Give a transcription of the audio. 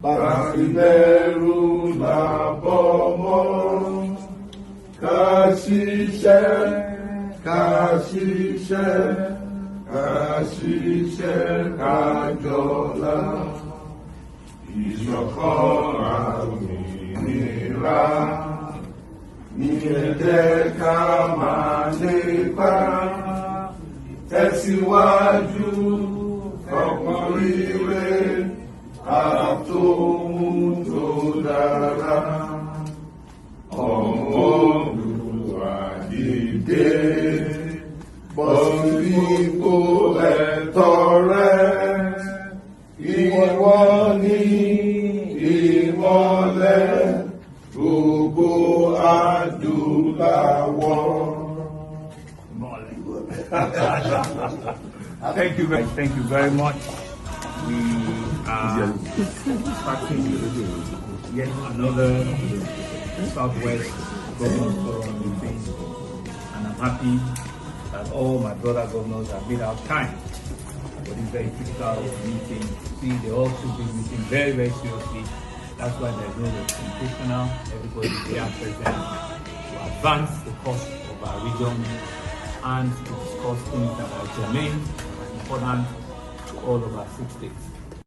Bàbílẹ́rù làbọ̀ mọ́, ká ṣiṣẹ́, ká jọlá. Ìṣọ̀kan àmìnira ní ẹ jẹ́ ká máa lépa. Tẹ̀síwájú ọkàn rere àtòhun tó dára. Ọmọ Olúwa dìde, bọ́ sípò ẹ̀tọ́ rẹ. Ìwọ ni ìmọ́lẹ̀ gbogbo adúláwọ̀. Thank you very much. We are starting yet another Southwest Governors Forum meeting, and I'm happy that all my brother governors have made out time for this very critical meeting. See, they all took this meeting very, very seriously. That's why there's no representation now. Everybody is here present to advance the cause of our region and to discuss things that are germane and important to all of our 6 states.